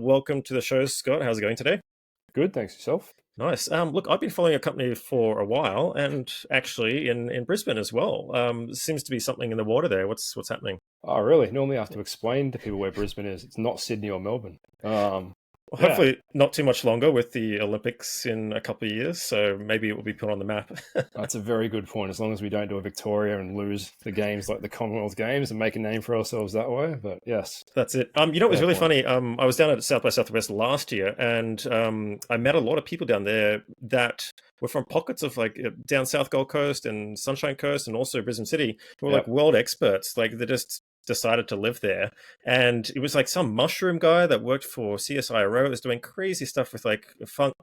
welcome to the show, Scott. How's it going today? Good, thanks yourself. Nice. Look, I've been following a company for a while, and actually in Brisbane as well. Seems to be something in the water there. What's happening? Oh, really? Normally I have to explain to people where Brisbane is. It's not Sydney or Melbourne. Well, Yeah, hopefully not too much longer with the Olympics in a couple of years, so maybe it will be put on the map. that's a very good point. As long as we don't do a Victoria and lose the games like the Commonwealth Games and make a name for ourselves that way. But yes, That's it. It was fair really point. funny. I was down at South by Southwest last year, and I met a lot of people down there that were from pockets of like down South Gold Coast and Sunshine Coast, and also Brisbane City, who were like Yep. world experts. Like they just decided to live there, and it was like some mushroom guy that worked for CSIRO was doing crazy stuff with like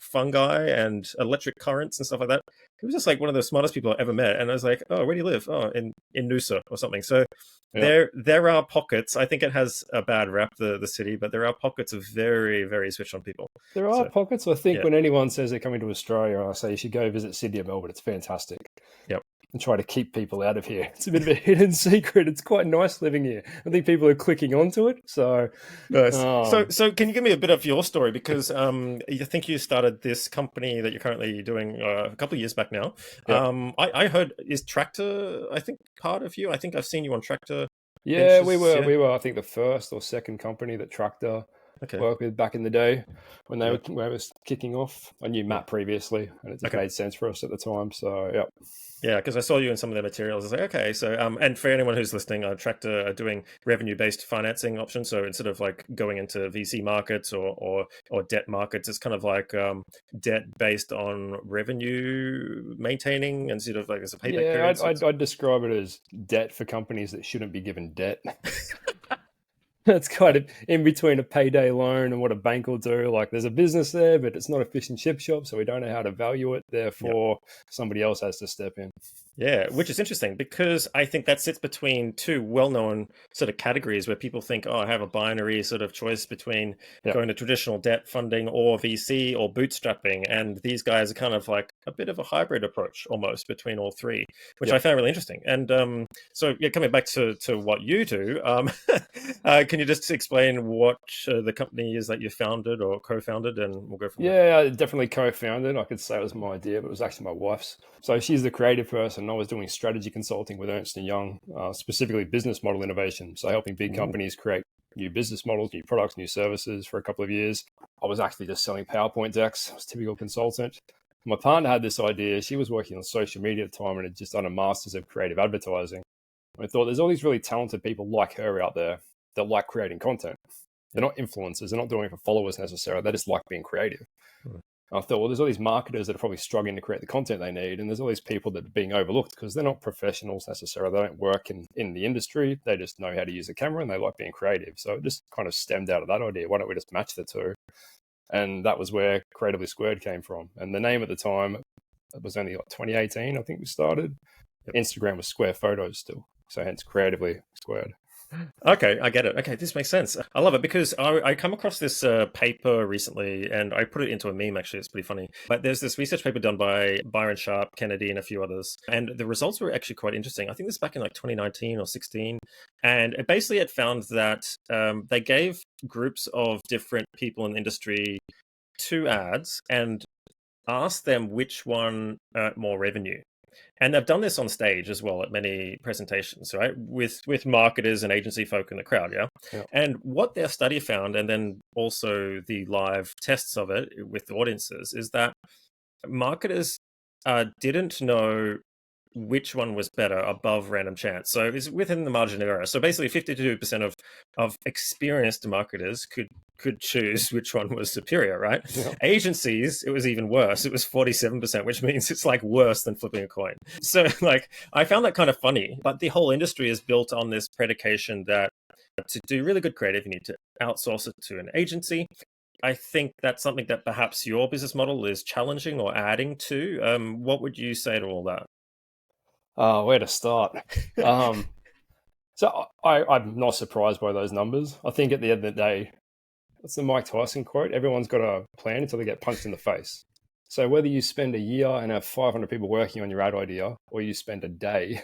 fungi and electric currents and stuff like that. He was just like one of the smartest people I ever met, and I was like, "Oh, where do you live? Oh, in Noosa or something." So Yep. there are pockets. I think it has a bad rap, the city, but there are pockets of very, very switch on people. There are So pockets. I think yeah, when anyone says they're coming to Australia, I say you should go visit Sydney or Melbourne. It's fantastic. yep. And try to keep people out of here. It's a bit of a hidden secret. It's quite nice living here. I think people are clicking onto it. So, Nice. So um, so can you give me a bit of your story? Because I think you started this company that you're currently doing a couple of years back now. yep. I heard, is Tractor, I think, part of you? I think I've seen you on Tractor Yeah, we Ventures. were Yeah. we were I think the first or second company that Tractor Okay. worked with back in the day Yep. when it was kicking off. I knew Yeah. Matt previously, and it just Okay. made sense for us at the time. So yeah, Yeah, because I saw you in some of their materials. I was like, okay, so and for anyone who's listening, Tractor are doing revenue-based financing options. So instead of like going into VC markets or debt markets, it's kind of like debt based on revenue maintaining and sort of like as a payback yeah, period. I'd, So I'd, I'd describe it as debt for companies that shouldn't be given debt. That's kind of in between a payday loan and what a bank will do. Like there's a business there, but it's not a fish and chip shop, so we don't know how to value it. yeah. Therefore, somebody else has to step in. Yeah, which is interesting because I think that sits between two well-known sort of categories where people think, oh, I have a binary sort of choice between Yeah, going to traditional debt funding or VC or bootstrapping. And these guys are kind of like a bit of a hybrid approach almost between all three, which I yep. found really interesting. And so, yeah, coming back to what you do, can you just explain what the company is that you founded or co-founded, and we'll go from there. Yeah, I definitely co-founded. I could say it was my idea, but it was actually my wife's. So she's the creative person. I was doing strategy consulting with Ernst & Young, specifically business model innovation. So helping big Ooh, companies create new business models, new products, new services for a couple of years. I was actually just selling PowerPoint decks. I was a typical consultant. My partner had this idea. She was working on social media at the time and had just done a master's of creative advertising. I thought there's all these really talented people like her out there that like creating content. They're yep. not influencers. They're not doing it for followers necessarily. They just like being creative. Hmm. I thought, well, there's all these marketers that are probably struggling to create the content they need. And there's all these people that are being overlooked because they're not professionals necessarily. They don't work in the industry. They just know how to use a camera and they like being creative. So it just kind of stemmed out of that idea. Why don't we just match the two? And that was where Creatively Squared came from. And the name at the time, it was only like 2018, I think we started. Yep. Instagram was Square Photos still. So hence Creatively Squared. Okay, I get it. Okay, this makes sense. I love it because I come across this paper recently, and I put it into a meme. Actually, it's pretty funny. But there's this research paper done by Byron Sharp, Kennedy, and a few others, and the results were actually quite interesting. I think this is back in like 2019 or 16, and it found that they gave groups of different people in the industry two ads and asked them which one earned more revenue. And they've done this on stage as well at many presentations, right? With marketers and agency folk in the crowd, yeah. Yeah. And what their study found, and then also the live tests of it with the audiences, is that marketers didn't know which one was better above random chance. So it's within the margin of error. So basically 52% of experienced marketers could choose which one was superior, right? Yeah. Agencies, it was even worse. It was 47%, which means it's like worse than flipping a coin. So like I found that kind of funny, but the whole industry is built on this predication that to do really good creative, you need to outsource it to an agency. I think that's something that perhaps your business model is challenging or adding to. What would you say to all that? Where to start? Um, I'm not surprised by those numbers. I think at the end of the day, that's the Mike Tyson quote. Everyone's got a plan until they get punched in the face. So whether you spend a year and have 500 people working on your ad idea, or you spend a day,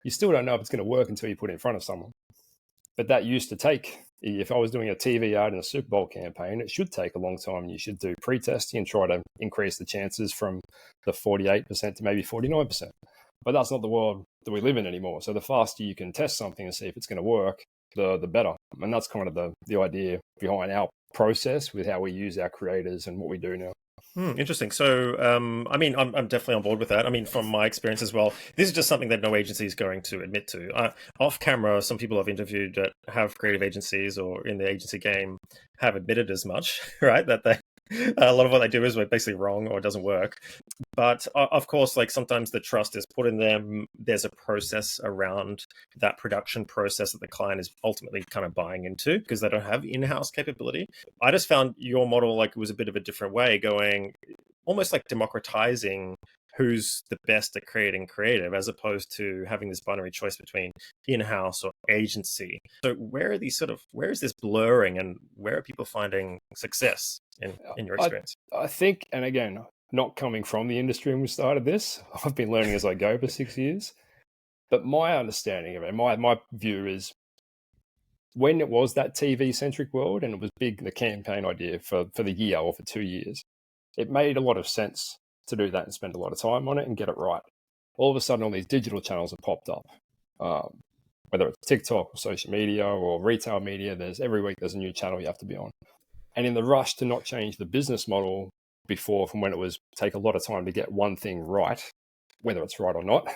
you still don't know if it's going to work until you put it in front of someone. But that used to take If I was doing a TV ad in a Super Bowl campaign, it should take a long time. You should do pre-testing and try to increase the chances from the 48% to maybe 49%. But that's not the world that we live in anymore. So the faster you can test something and see if it's going to work, the better. And that's kind of the idea behind our process with how we use our creators and what we do now. Interesting. So, I mean, I'm definitely on board with that. I mean, from my experience as well, this is just something that no agency is going to admit to. Off camera, some people I've interviewed that have creative agencies or in the agency game have admitted as much, right? That they a lot of what they do is basically wrong or it doesn't work. But of course, like sometimes the trust is put in them. There's a process around that production process that the client is ultimately kind of buying into because they don't have in-house capability. I just found your model like it was a bit of a different way, going almost like democratizing who's the best at creating creative as opposed to having this binary choice between in-house or agency. So where is this blurring and where are people finding success in your experience? I think, and again, not coming from the industry when we started this, I've been learning as I go for 6 years. But my understanding of it, my view is when it was that TV centric world and it was big, the campaign idea for the year or for 2 years, it made a lot of sense to do that and spend a lot of time on it and get it right. All of a sudden, all these digital channels have popped up, whether it's TikTok or social media or retail media. Every week there's a new channel you have to be on. And in the rush to not change the business model before, from when it was take a lot of time to get one thing right, whether it's right or not,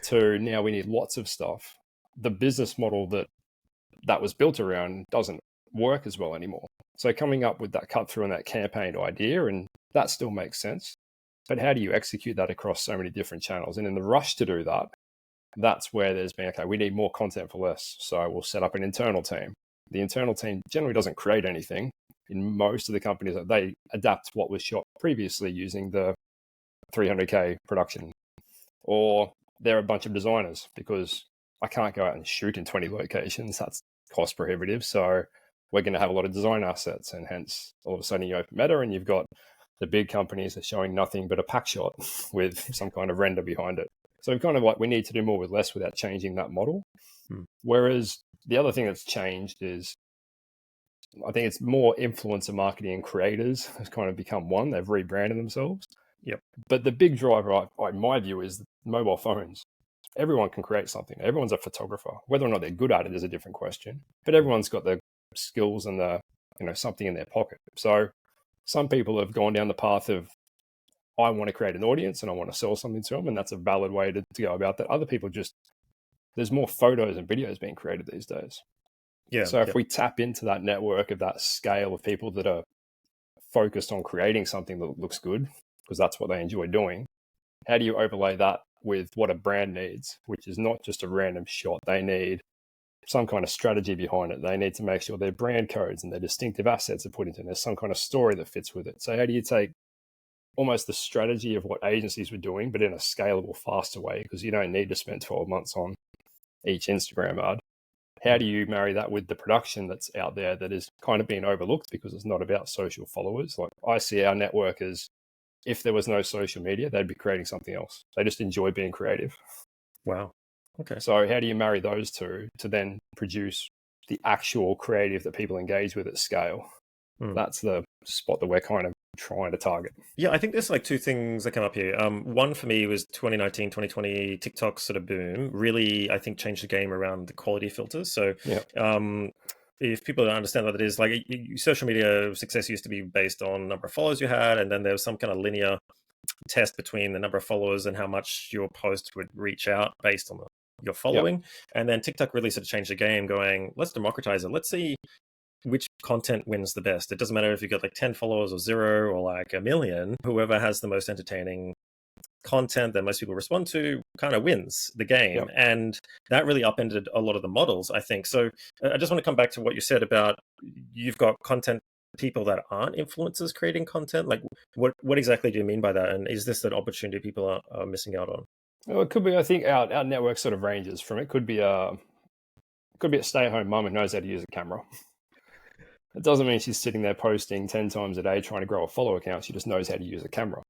to now we need lots of stuff. The business model that was built around doesn't work as well anymore. So coming up with that cut through and that campaign idea, and that still makes sense. But how do you execute that across so many different channels? And in the rush to do that, that's where there's been, okay, we need more content for less. So we'll set up an internal team. The internal team generally doesn't create anything. In most of the companies, they adapt what was shot previously using the 300K production. Or they're a bunch of designers because I can't go out and shoot in 20 locations. That's cost prohibitive. So we're going to have a lot of design assets, and hence all of a sudden you open Meta and you've got the big companies are showing nothing but a pack shot with some kind of render behind it. So kind of like we need to do more with less without changing that model. Whereas the other thing that's changed is I think it's more influencer marketing and creators has kind of become one. They've rebranded themselves. Yep. But the big driver, in my view, is mobile phones. Everyone can create something. Everyone's a photographer. Whether or not they're good at it is a different question. But everyone's got the skills and something in their pocket. So some people have gone down the path of, I want to create an audience and I want to sell something to them, and that's a valid way to go about that. Other people there's more photos and videos being created these days. Yeah. So if we tap into that network of that scale of people that are focused on creating something that looks good, because that's what they enjoy doing, how do you overlay that with what a brand needs, which is not just a random shot? They need some kind of strategy behind it. They need to make sure their brand codes and their distinctive assets are put into it. There's some kind of story that fits with it. So how do you take almost the strategy of what agencies were doing, but in a scalable, faster way? Because you don't need to spend 12 months on each Instagram ad. How do you marry that with the production that's out there that is kind of being overlooked because it's not about social followers? Like I see our network as, if there was no social media, they'd be creating something else. They just enjoy being creative. Wow. Okay. So how do you marry those two to then produce the actual creative that people engage with at scale? That's the spot that we're kind of trying to target. Yeah, I think there's like two things that come up here. One for me was 2019, 2020 TikTok sort of boom really, I think, changed the game around the quality filters. So if people don't understand what it is, like social media success used to be based on number of followers you had, and then there was some kind of linear test between the number of followers and how much your post would reach out based on your following. And then TikTok really sort of changed the game, going, let's democratize it. Let's see which content wins the best. It doesn't matter if you got like 10 followers or 0 or like 1 million. Whoever has the most entertaining content that most people respond to kind of wins the game. And that really upended a lot of the models, I think. So I just want to come back to what you said about you've got content people that aren't influencers creating content. Like what exactly do you mean by that? And is this an opportunity people are missing out on? Well, it could be, I think our network sort of ranges from, it could be a stay-at-home mum who knows how to use a camera. It doesn't mean she's sitting there posting 10 times a day trying to grow a follower account. She just knows how to use a camera.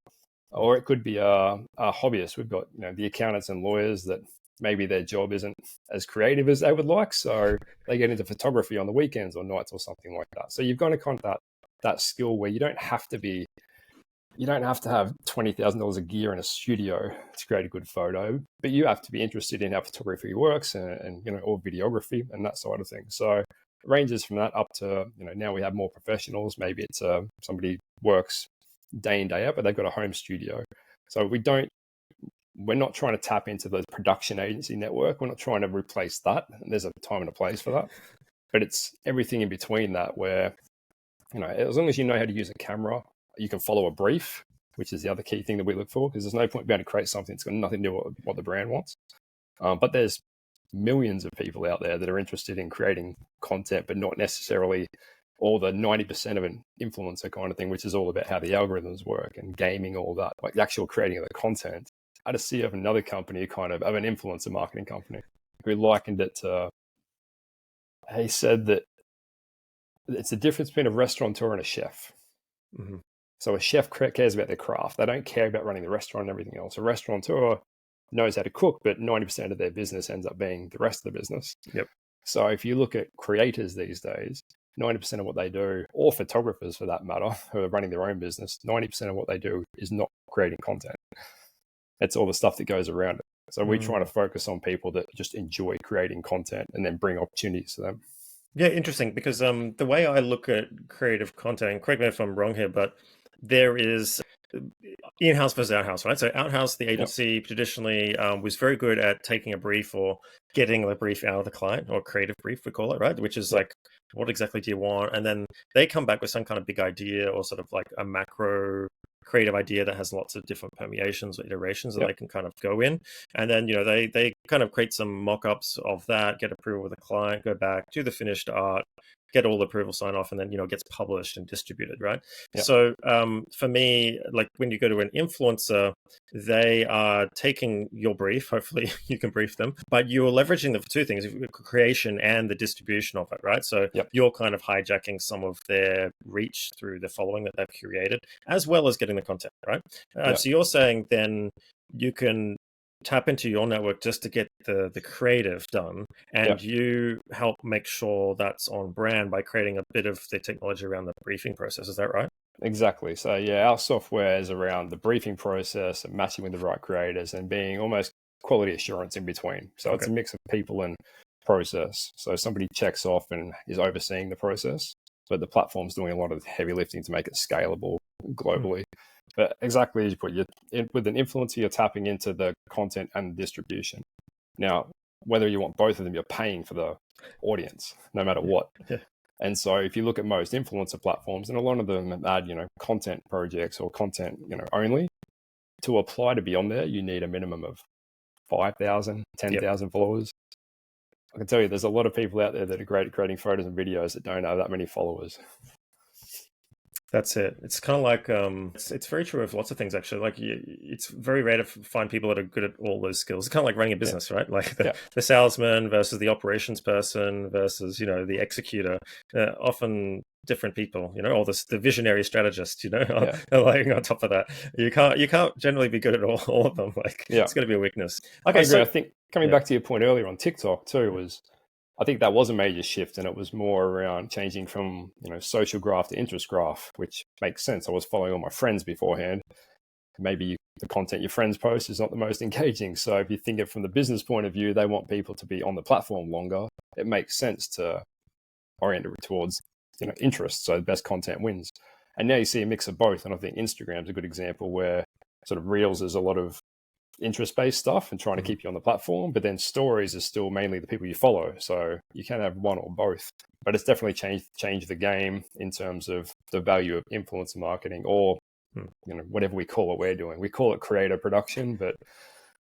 Or it could be a hobbyist. We've got the accountants and lawyers that maybe their job isn't as creative as they would like. So they get into photography on the weekends or nights or something like that. So you've got to kind of that skill where you don't have to have $20,000 of gear in a studio to create a good photo, but you have to be interested in how photography works and or videography and that side of things. So it ranges from that up to, now we have more professionals. Maybe it's somebody works day in, day out, but they've got a home studio. So we're not trying to tap into the production agency network. We're not trying to replace that. There's a time and a place for that, but it's everything in between that where, as long as you know how to use a camera, you can follow a brief, which is the other key thing that we look for, because there's no point being able to create something that's got nothing to do with what the brand wants. But there's millions of people out there that are interested in creating content, but not necessarily all the 90% of an influencer kind of thing, which is all about how the algorithms work and gaming, all that, like the actual creating of the content. I had a CEO of another company, kind of an influencer marketing company, who likened it to, he said that it's the difference between a restaurateur and a chef. Mm-hmm. So a chef cares about their craft. They don't care about running the restaurant and everything else. A restaurateur knows how to cook, but 90% of their business ends up being the rest of the business. Yep. So if you look at creators these days, 90% of what they do, or photographers for that matter, who are running their own business, 90% of what they do is not creating content. It's all the stuff that goes around it. So we try to focus on people that just enjoy creating content and then bring opportunities to them. Yeah, interesting, because the way I look at creative content, and correct me if I'm wrong here, but there is in-house versus out-house, right? So out-house, the agency traditionally was very good at taking a brief or getting the brief out of the client, or creative brief, we call it, right? Which is like, what exactly do you want? And then they come back with some kind of big idea or sort of like a macro creative idea that has lots of different permeations or iterations that they can kind of go in. And then, they kind of create some mock-ups of that, get approval with the client, go back, do the finished art, get all the approval sign off, and then, gets published and distributed, right? Yep. So for me, like when you go to an influencer, they are taking your brief, hopefully you can brief them, but you're leveraging them for two things, creation and the distribution of it, right? So you're kind of hijacking some of their reach through the following that they've curated, as well as getting the content, right? So you're saying then you can tap into your network just to get the creative done, and you help make sure that's on brand by creating a bit of the technology around the briefing process. Is that right? Exactly. So our software is around the briefing process and matching with the right creators and being almost quality assurance in between. So it's a mix of people and process. So somebody checks off and is overseeing the process, but the platform's doing a lot of heavy lifting to make it scalable globally. But exactly as you put, with an influencer, you're tapping into the content and the distribution. Now, whether you want both of them, you're paying for the audience, no matter what. Yeah. And so if you look at most influencer platforms, and a lot of them add, content projects or content, only, to apply to be on there, you need a minimum of 5,000, 10,000 followers. I can tell you there's a lot of people out there that are great at creating photos and videos that don't have that many followers. That's it. It's kind of like, it's very true of lots of things, actually. Like it's very rare to find people that are good at all those skills. It's kind of like running a business, right? Like the salesman versus the operations person versus, the executor, often different people, or the visionary strategist, are laying on top of that. You can't generally be good at all of them. Like it's going to be a weakness. Okay. So I think coming back to your point earlier on TikTok too I think that was a major shift, and it was more around changing from, social graph to interest graph, which makes sense. I was following all my friends beforehand. Maybe the content your friends post is not the most engaging. So if you think it from the business point of view, they want people to be on the platform longer. It makes sense to orient it towards, interest. So the best content wins. And now you see a mix of both. And I think Instagram's a good example where sort of Reels is a lot of interest-based stuff and trying to keep you on the platform, but then stories is still mainly the people you follow. So you can have one or both, but it's definitely changed the game in terms of the value of influencer marketing, or whatever we call it. We're doing, we call it creator production, but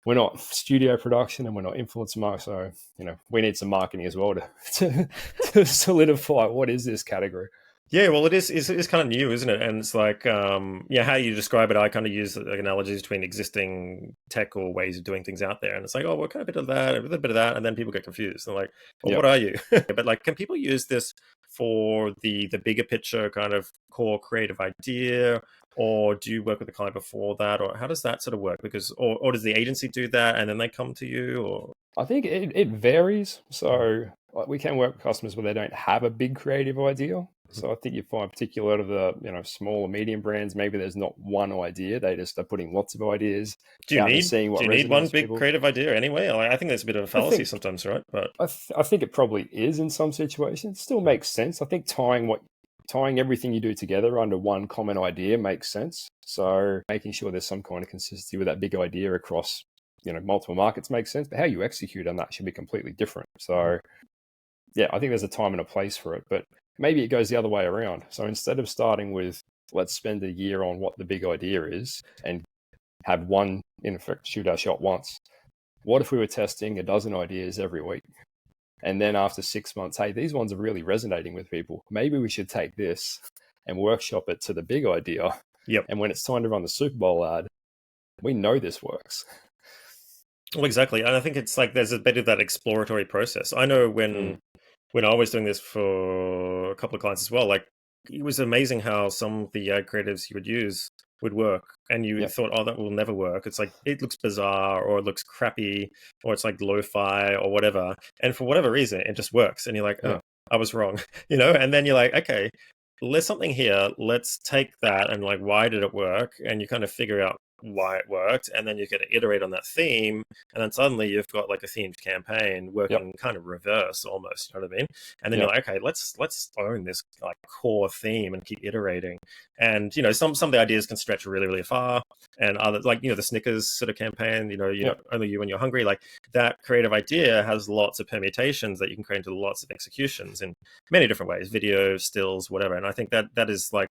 we're not studio production and we're not influencer marketing. So we need some marketing as well to solidify what is this category. Yeah, well, it's kind of new, isn't it? And it's like, how you describe it, I kind of use like analogies between existing tech or ways of doing things out there. And it's like, oh, what kind of bit of that, a little bit of that. And then people get confused. They're like, well, what are you? But like, can people use this for the bigger picture kind of core creative idea, or do you work with the client before that, or how does that sort of work? Because or does the agency do that and then they come to you, or I think it varies. So like, we can work with customers where they don't have a big creative idea. So I think you find particularly out of the small or medium brands, maybe there's not one idea. They just are putting lots of ideas out and seeing what do you need resonates one with big people. creative idea anyway? I think that's a bit of a I fallacy think sometimes, right? But I think it probably is in some situations. It still makes sense. I think tying everything you do together under one common idea makes sense. So making sure there's some kind of consistency with that big idea across multiple markets makes sense. But how you execute on that should be completely different. So yeah, I think there's a time and a place for it. But maybe it goes the other way around. So instead of starting with let's spend a year on what the big idea is and have one, in effect, shoot our shot once. What if we were testing a dozen ideas every week? And then after 6 months, hey, these ones are really resonating with people. Maybe we should take this and workshop it to the big idea. yep. And when it's time to run the Super Bowl ad, we know this works. Well, exactly. And I think it's like there's a bit of that exploratory process. I know when I was doing this for a couple of clients as well, like it was amazing how some of the ad creatives you would use would work, and you thought, oh, that will never work. It's like it looks bizarre, or it looks crappy, or it's like lo-fi or whatever, and for whatever reason it just works, and you're like, oh, I was wrong. And then you're like, okay, there's something here, let's take that, and like, why did it work? And you kind of figure out why it worked, and then you get to iterate on that theme, and then suddenly you've got like a themed campaign working kind of reverse almost, you know what I mean? And then you're like, okay, let's own this like core theme and keep iterating. And some of the ideas can stretch really, really far, and others, like the Snickers sort of campaign, only you when you're hungry, like that creative idea has lots of permutations that you can create into lots of executions in many different ways, video, stills, whatever. And I think that is like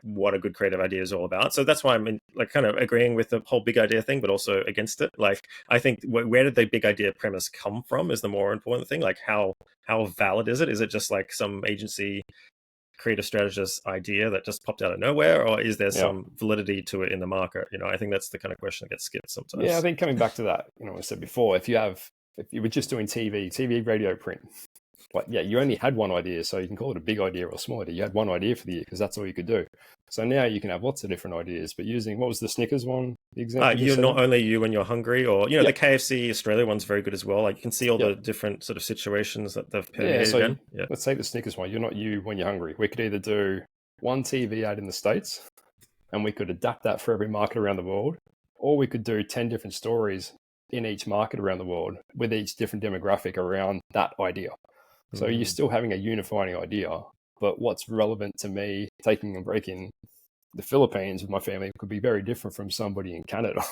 what a good creative idea is all about. So that's why I'm like kind of agreeing with the whole big idea thing, but also against it. Like, I think where did the big idea premise come from is the more important thing. Like how valid is it? Is it just like some agency creative strategist idea that just popped out of nowhere, or is there some validity to it in the market? I think that's the kind of question that gets skipped sometimes. Yeah, I think coming back to that, I said before, if you were just doing TV, radio, print, like, you only had one idea, so you can call it a big idea or a small idea. You had one idea for the year because that's all you could do. So now you can have lots of different ideas, but using, what was the Snickers one, the example? You're not only you when you're hungry, or the KFC Australia one's very good as well. Like you can see all the different sort of situations that they've permeated. Let's take the Snickers one. You're not you when you're hungry. We could either do one TV ad in the States, and we could adapt that for every market around the world, or we could do 10 different stories in each market around the world with each different demographic around that idea. So you're still having a unifying idea, but what's relevant to me taking a break in the Philippines with my family could be very different from somebody in Canada.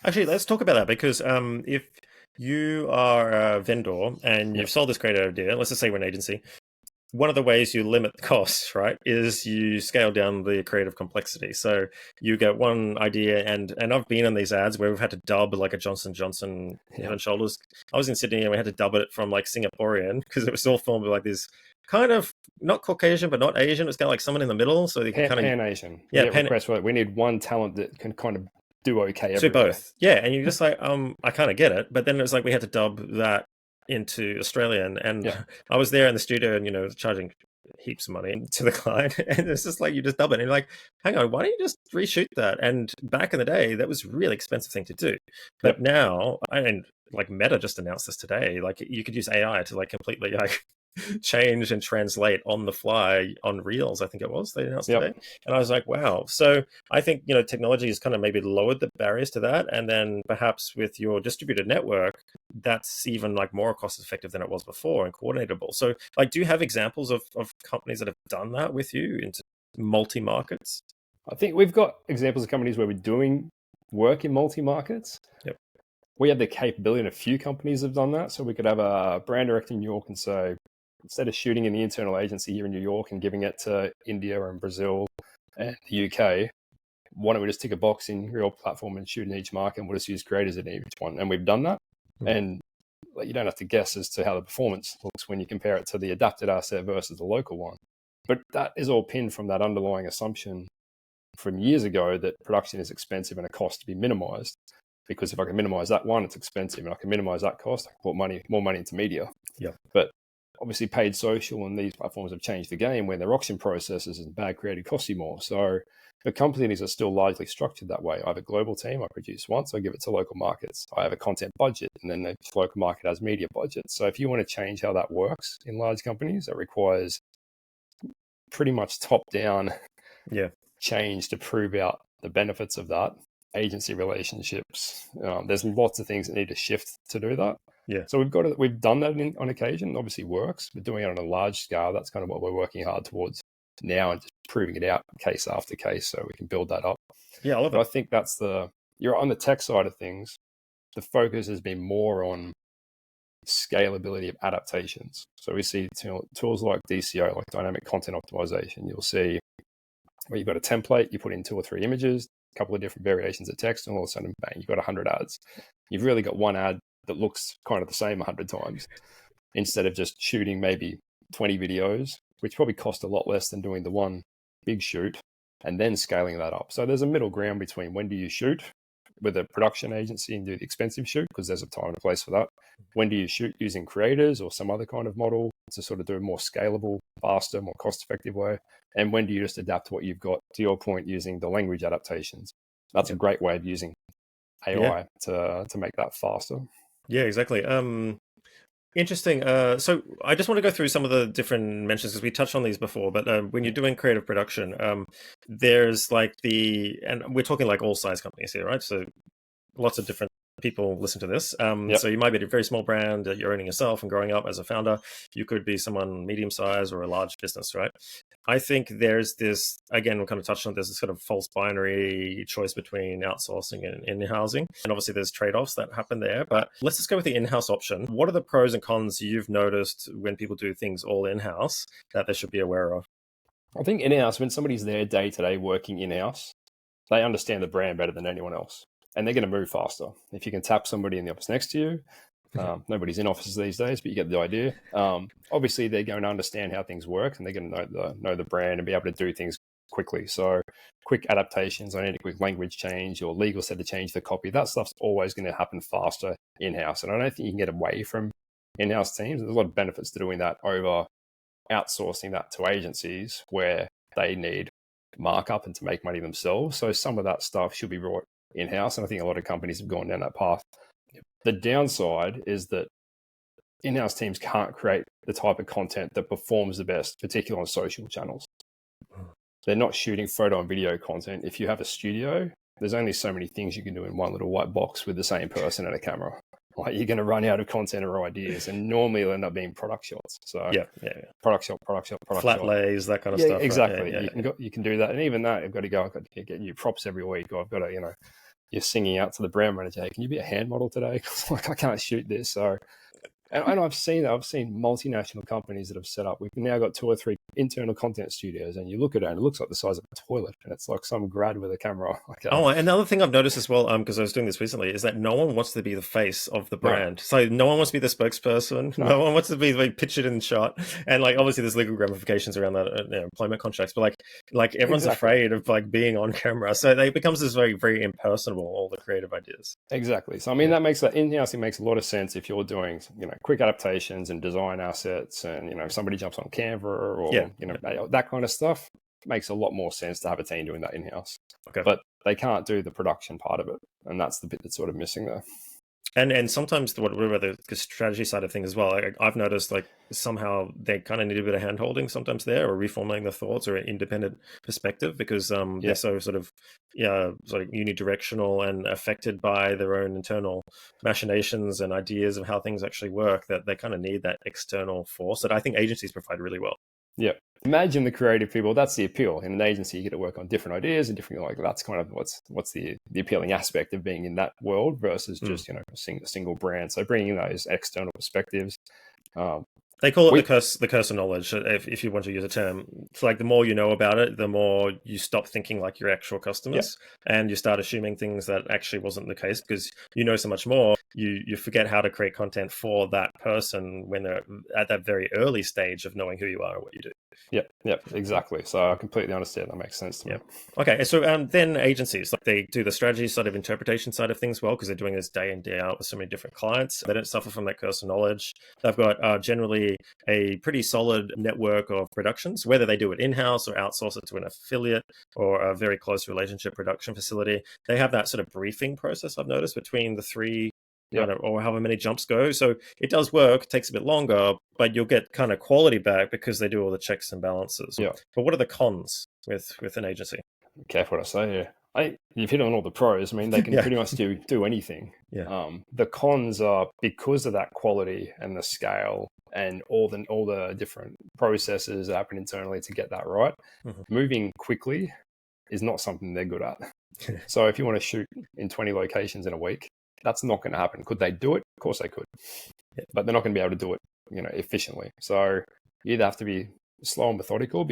Actually, let's talk about that, because if you are a vendor and you've sold this creative idea, let's just say we're an agency, one of the ways you limit costs, right, is you scale down the creative complexity. So you get one idea, and I've been in these ads where we've had to dub like a Johnson Johnson Head and Shoulders. I was in Sydney and we had to dub it from like Singaporean because it was all filmed with like this kind of not Caucasian but not Asian. It's kind of like someone in the middle, so you can kind of Pan-Asian. Request for it. We need one talent that can kind of do okay everywhere. Do both, and you're just like, I kind of get it, but then it was like we had to dub that into Australian, and I was there in the studio and charging heaps of money to the client, and it's just like you just dub it and you're like, hang on, why don't you just reshoot that? And back in the day that was a really expensive thing to do, but now, and like Meta just announced this today, like you could use AI to like completely like change and translate on the fly on Reels, I think it was, they announced today. And I was like, wow. So I think technology has kind of maybe lowered the barriers to that, and then perhaps with your distributed network, that's even like more cost effective than it was before and coordinatable. So like, do you have examples of companies that have done that with you into multi-markets? I think we've got examples of companies where we're doing work in multi-markets. We have the capability, and a few companies have done that. So we could have a brand director in New York and say, instead of shooting in the internal agency here in New York and giving it to India and Brazil and the UK, why don't we just tick a box in your platform and shoot in each market, and we'll just use creators in each one. And we've done that. And you don't have to guess as to how the performance looks when you compare it to the adapted asset versus the local one. But that is all pinned from that underlying assumption from years ago that production is expensive and a cost to be minimized. Because if I can minimize that one, it's expensive, and I can minimize that cost, I can put more money into media. But obviously paid social and these platforms have changed the game where their auction processes and bad creative costs you more. So the companies are still largely structured that way. I have a global team, I produce once, I give it to local markets. I have a content budget, and then the local market has media budgets. So if you want to change how that works in large companies, it requires pretty much top-down change to prove out the benefits of that. Agency relationships. There's lots of things that need to shift to do that. Yeah. So we've done that on occasion. Obviously works, but doing it on a large scale, that's kind of what we're working hard towards now, and just proving it out case after case so we can build that up. Yeah, I love but it. I think you're on the tech side of things. The focus has been more on scalability of adaptations. So we see tools like DCO, like dynamic content optimization. You'll see where you've got a template, you put in 2 or 3 images, a couple of different variations of text, and all of a sudden, bang, you've got 100 ads. You've really got one ad that looks kind of the same 100 times, instead of just shooting maybe 20 videos, which probably cost a lot less than doing the one big shoot and then scaling that up. So there's a middle ground between when do you shoot with a production agency and do the expensive shoot, because there's a time and a place for that. When do you shoot using creators or some other kind of model to sort of do a more scalable, faster, more cost-effective way? And when do you just adapt to what you've got, to your point, using the language adaptations? That's a great way of using AI to make that faster. Yeah, exactly. Interesting. So I just want to go through some of the different mentions, because we touched on these before, but when you're doing creative production, there's like and we're talking like all size companies here, right? So lots of different people listen to this. So you might be a very small brand that you're owning yourself and growing up as a founder. You could be someone medium size or a large business, right? I think there's this, again, we kind of touched on this sort of false binary choice between outsourcing and in-housing. And obviously there's trade-offs that happen there, but let's just go with the in-house option. What are the pros and cons you've noticed when people do things all in-house that they should be aware of? I think in-house, when somebody's there day to day working in-house, they understand the brand better than anyone else, and they're going to move faster. If you can tap somebody in the office next to you, nobody's in offices these days, but you get the idea. Obviously, they're going to understand how things work, and they're going to know the brand and be able to do things quickly. So quick adaptations, I need a quick language change, or legal said to change the copy. That stuff's always going to happen faster in-house. And I don't think you can get away from in-house teams. There's a lot of benefits to doing that over outsourcing that to agencies where they need markup and to make money themselves. So some of that stuff should be brought in-house. And I think a lot of companies have gone down that path. The downside is that in-house teams can't create the type of content that performs the best, particularly on social channels. They're not shooting photo and video content. If you have a studio, there's only so many things you can do in one little white box with the same person and a camera. Like, you're going to run out of content or ideas, and normally it'll end up being product shots. So product shot, flat lays, that kind of stuff. Exactly. Right? You can do that, and even that, I've got to get new props every week, or I've got to, you're singing out to the brand manager, hey, can you be a hand model today? Because like, I can't shoot this. So, and I've seen multinational companies that have set up. We've now got 2 or 3 internal content studios, and you look at it and it looks like the size of a toilet, and it's like some grad with a camera. And the other thing I've noticed as well, because I was doing this recently, is that no one wants to be the face of the brand. So no one wants to be the spokesperson. No one wants to be like pictured in shot. And like, obviously there's legal ramifications around that, employment contracts, but like everyone's afraid of like being on camera. So it becomes this very, very impersonal, all the creative ideas. Exactly. So I mean, that makes that in-house, it makes a lot of sense if you're doing, quick adaptations and design assets, and if somebody jumps on Canva or that kind of stuff. It makes a lot more sense to have a team doing that in-house. But they can't do the production part of it, and that's the bit that's sort of missing there. And sometimes whatever the strategy side of things as well, I've noticed like somehow they kind of need a bit of hand-holding sometimes there, or reformulating the thoughts, or an independent perspective, because they're so sort of unidirectional and affected by their own internal machinations and ideas of how things actually work, that they kind of need that external force that I think agencies provide really well. Yeah. Imagine the creative people. That's the appeal. In an agency, you get to work on different ideas and different, that's kind of what's the appealing aspect of being in that world versus just, a single brand. So bringing those external perspectives. They call it the curse of knowledge, if you want to use a term. It's like the more you know about it, the more you stop thinking like your actual customers, and you start assuming things that actually wasn't the case, because you know so much more. You forget how to create content for that person when they're at that very early stage of knowing who you are and what you do. Yep, exactly. So I completely understand. That makes sense to me. Yeah. Okay. So then agencies, like they do the strategy side of interpretation side of things well because they're doing this day in, day out with so many different clients. They don't suffer from that curse of knowledge. They've got generally a pretty solid network of productions, whether they do it in-house or outsource it to an affiliate or a very close relationship production facility. They have that sort of briefing process I've noticed between the three Yep. or however many jumps go. So it does work, takes a bit longer, but you'll get kind of quality back because they do all the checks and balances. Yeah. But what are the cons with an agency? Careful what I say here. You've hit on all the pros. I mean, they can Yeah. pretty much do anything. Yeah. The cons are because of that quality and the scale and all the different processes that happen internally to get that right. Mhm. Moving quickly is not something they're good at. So if you want to shoot in 20 locations in a week, that's not going to happen. Could they do it? Of course they could, but they're not going to be able to do it, efficiently. So you either have to be slow and methodical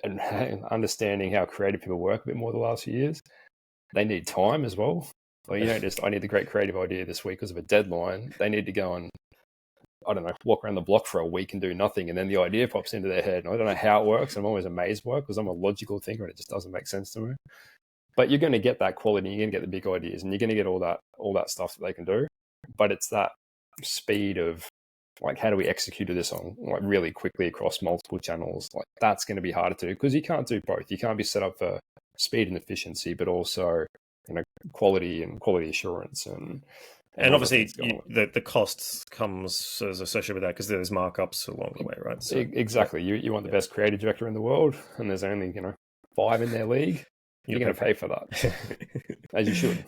and understanding how creative people work a bit more the last few years. They need time as well. Like you don't just, I need the great creative idea this week because of a deadline. They need to go and, I don't know, walk around the block for a week and do nothing. And then the idea pops into their head. And I don't know how it works. I'm always amazed by it because I'm a logical thinker and it just doesn't make sense to me. But you're going to get that quality. You're going to get the big ideas and you're going to get all that stuff that they can do. But it's that speed of like, how do we execute this on like really quickly across multiple channels? Like that's going to be harder to do because you can't do both. You can't be set up for speed and efficiency, but also, quality and quality assurance and obviously the costs comes as associated with that because there's markups along the way, right? So, exactly. You want the best creative director in the world and there's only, 5 in their league. You're going to pay for that, as you should.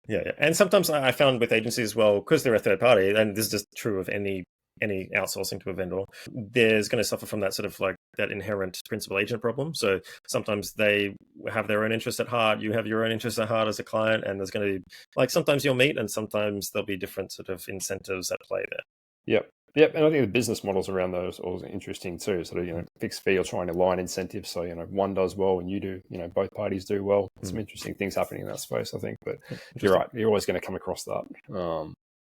Yeah. And sometimes I found with agencies as well, because they're a third party, and this is just true of any outsourcing to a vendor, there's going to suffer from that sort of like that inherent principal agent problem. So sometimes they have their own interests at heart, you have your own interests at heart as a client, and there's going to be like sometimes you'll meet and sometimes there'll be different sort of incentives at play there. Yep. And I think the business models around those are also interesting too. Sort of, fixed fee or trying to align incentives. So, one does well and you do, both parties do well. Some interesting things happening in that space, I think. But you're right. You're always going to come across that.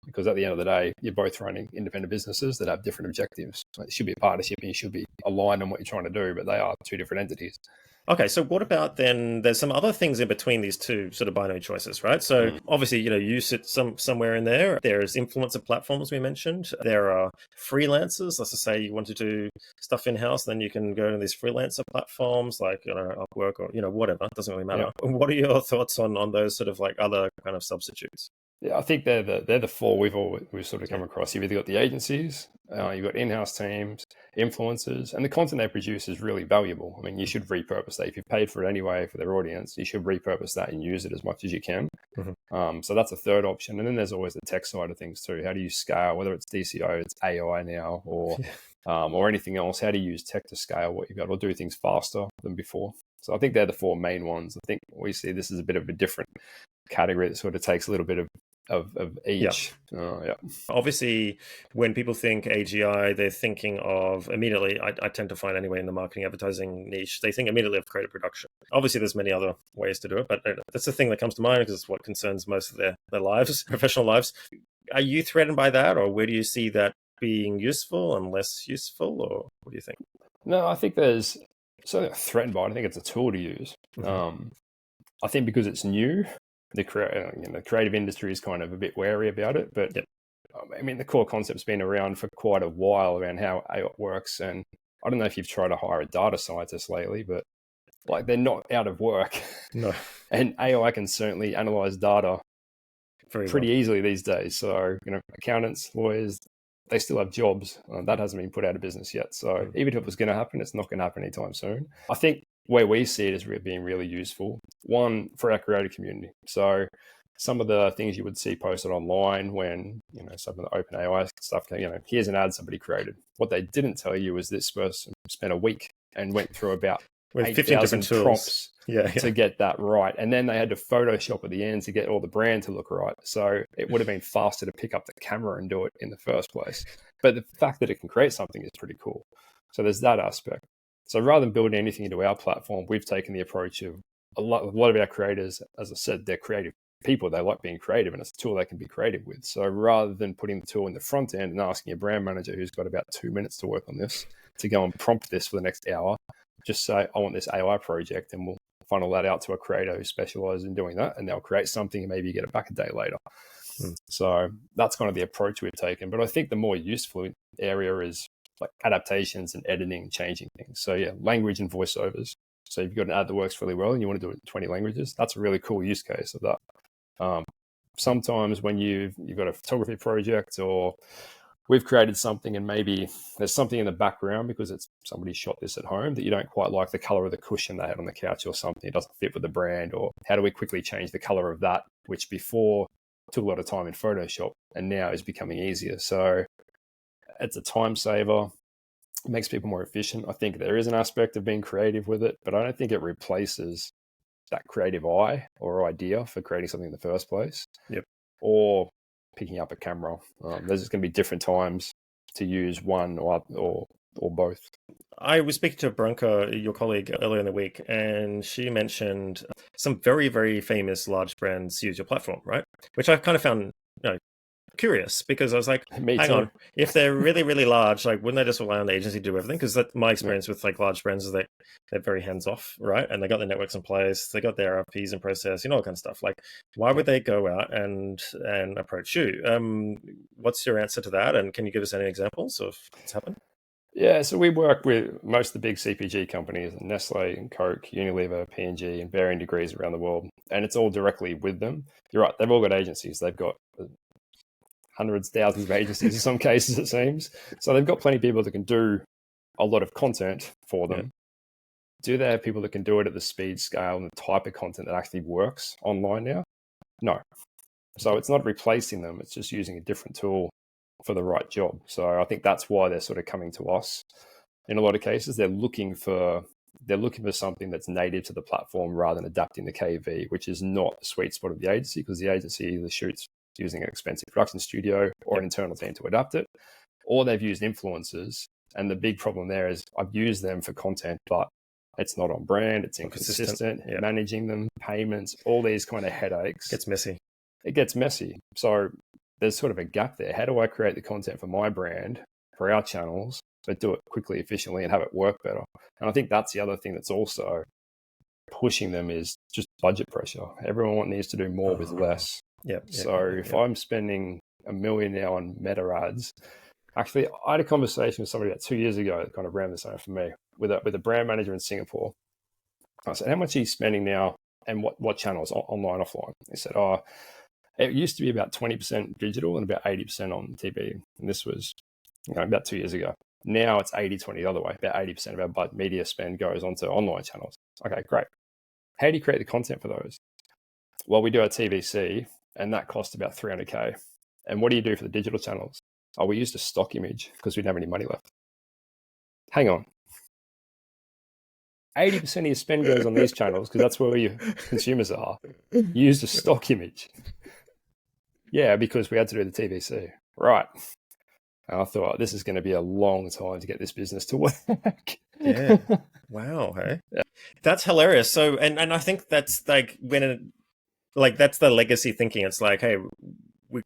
Because at the end of the day, you're both running independent businesses that have different objectives. So it should be a partnership and you should be aligned on what you're trying to do, but they are two different entities. Okay, so what about then, there's some other things in between these two sort of binary choices, right? So obviously, you sit somewhere in there. There's influencer platforms we mentioned. There are freelancers. Let's just say you want to do stuff in-house, then you can go to these freelancer platforms like Upwork or whatever. It doesn't really matter. Yeah. What are your thoughts on those sort of like other kind of substitutes? Yeah, I think they're the four we've sort of come across. You've either got the agencies, you've got in-house teams, influencers, and the content they produce is really valuable. I mean, you should repurpose that. If you've paid for it anyway for their audience, you should repurpose that and use it as much as you can. So that's a third option. And then there's always the tech side of things too. How do you scale, whether it's DCO, it's AI now, or anything else? How do you use tech to scale what you've got or do things faster than before? So I think they're the four main ones. I think we see this as a bit of a different category that sort of takes a little bit of each. Obviously, when people think AGI, they're thinking of immediately, I tend to find anyway in the marketing advertising niche, they think immediately of creative production. Obviously, there's many other ways to do it, but that's the thing that comes to mind because it's what concerns most of their lives, professional lives. Are you threatened by that, or where do you see that being useful and less useful, or what do you think? No, I think there's certainly threatened by it. I think it's a tool to use. I think because it's new, the creative industry is kind of a bit wary about it. But I mean, the core concept's been around for quite a while around how AI works. And I don't know if you've tried to hire a data scientist lately, but like they're not out of work. No. And AI can certainly analyze data pretty easily these days. So, accountants, lawyers, they still have jobs. That hasn't been put out of business yet. So even if it was going to happen, it's not going to happen anytime soon. I think where we see it as being really useful, one, for our creative community. So some of the things you would see posted online when, some of the open AI stuff, here's an ad somebody created. What they didn't tell you was this person spent a week and went through about 8,000 prompts to get that right. And then they had to Photoshop at the end to get all the brand to look right. So it would have been faster to pick up the camera and do it in the first place. But the fact that it can create something is pretty cool. So there's that aspect. So rather than building anything into our platform, we've taken the approach of a lot of our creators, as I said, they're creative people, they like being creative, and it's a tool they can be creative with. So rather than putting the tool in the front end and asking a brand manager who's got about 2 minutes to work on this to go and prompt this for the next hour, just say, I want this AI project, and we'll funnel that out to a creator who specializes in doing that, and they'll create something and maybe you get it back a day later. So that's kind of the approach we've taken. But I think the more useful area is like adaptations and editing and changing things. So yeah, language and voiceovers. So if you've got an ad that works really well and you want to do it in 20 languages, that's a really cool use case of that. Sometimes when you've got a photography project, or we've created something and maybe there's something in the background because it's somebody shot this at home that you don't quite like the color of the cushion they had on the couch or something. It doesn't fit with the brand, or how do we quickly change the color of that, which before took a lot of time in Photoshop and now is becoming easier. So it's a time saver. It makes people more efficient. I think there is an aspect of being creative with it, but I don't think it replaces that creative eye or idea for creating something in the first place. Yep. Or picking up a camera. There's just going to be different times to use one or both. I was speaking to Branka, your colleague, earlier in the week, and she mentioned some very, very famous large brands use your platform, right? Which I kind of found, curious, because I was like, hang on, if they're really, really large, like, wouldn't they just rely on the agency to do everything? Because my experience with like large brands is that they're very hands off, right? And they got their networks in place, they got their RFPs in process, all kind of stuff. Like, why would they go out and approach you? What's your answer to that? And can you give us any examples of what's happened? Yeah, so we work with most of the big CPG companies, Nestle and Coke, Unilever, P&G, in varying degrees around the world. And it's all directly with them. You're right, they've all got agencies. They've got hundreds, thousands of agencies in some cases, it seems. So they've got plenty of people that can do a lot of content for them. Yeah. Do they have people that can do it at the speed, scale, and the type of content that actually works online now? No. So it's not replacing them. It's just using a different tool for the right job. So I think that's why they're sort of coming to us. In a lot of cases, they're looking for something that's native to the platform rather than adapting the KV, which is not the sweet spot of the agency, because the agency either shoots using an expensive production studio or an internal team to adapt it, or they've used influencers. And the big problem there is I've used them for content, but it's not on brand, it's inconsistent, managing them, payments, all these kind of headaches. It gets messy. So there's sort of a gap there. How do I create the content for my brand, for our channels, but do it quickly, efficiently, and have it work better? And I think that's the other thing that's also pushing them is just budget pressure. Everyone needs to do more with less. If I'm spending $1 million now on meta ads, actually, I had a conversation with somebody about 2 years ago that kind of ran this home for me with a brand manager in Singapore. I said, how much are you spending now, and what channels, online, offline? He said, it used to be about 20% digital and about 80% on TV. And this was about 2 years ago. Now it's 80-20 the other way. About 80% of our media spend goes onto online channels. Okay, great. How do you create the content for those? Well, we do our TVC, and that costs about $300K. And what do you do for the digital channels? We used a stock image because we didn't have any money left. Hang on. 80% of your spend goes on these channels because that's where your consumers are. You used a stock image. Yeah, because we had to do the TVC. Right. And I thought, this is going to be a long time to get this business to work. Yeah. Wow. Hey. Yeah. That's hilarious. So, and I think that's like that's the legacy thinking. It's like, hey,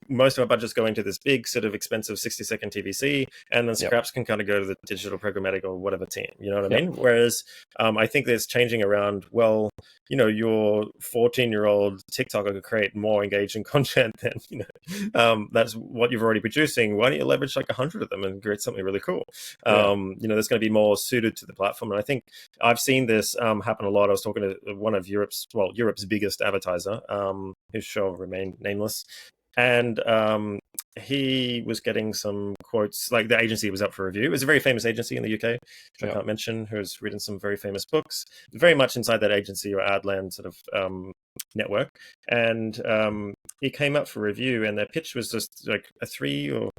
most of our budget's going to this big sort of expensive 60-second TVC, and then scraps can kind of go to the digital programmatic or whatever team. You know what I mean? Whereas I think there's changing around, well, your 14-year-old TikToker could create more engaging content than, that's what you're already producing. Why don't you leverage like 100 of them and create something really cool? There's going to be more suited to the platform. And I think I've seen this happen a lot. I was talking to one of Europe's biggest advertiser, who shall remain nameless. And he was getting some quotes, like the agency was up for review. It was a very famous agency in the UK, which I can't mention, who's written some very famous books, very much inside that agency or Adland sort of network. And he came up for review, and their pitch was just like a £3 or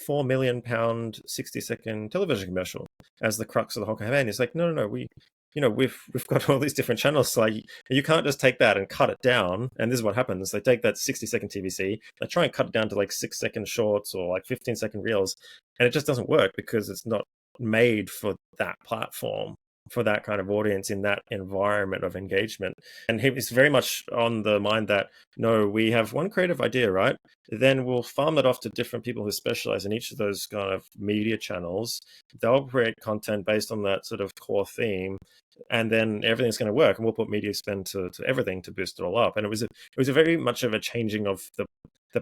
£4 million 60-second television commercial as the crux of the whole campaign. It's like, no, we've got all these different channels. So you can't just take that and cut it down. And this is what happens. They take that 60-second TVC, they try and cut it down to like 6-second shorts or like 15-second reels. And it just doesn't work because it's not made for that platform. for that kind of audience in that environment of engagement. And he was very much on the mind that, no, we have one creative idea, right? Then we'll farm that off to different people who specialize in each of those kind of media channels. They'll create content based on that sort of core theme, and then everything's going to work, and we'll put media spend to everything to boost it all up. And it was a very much of a changing of the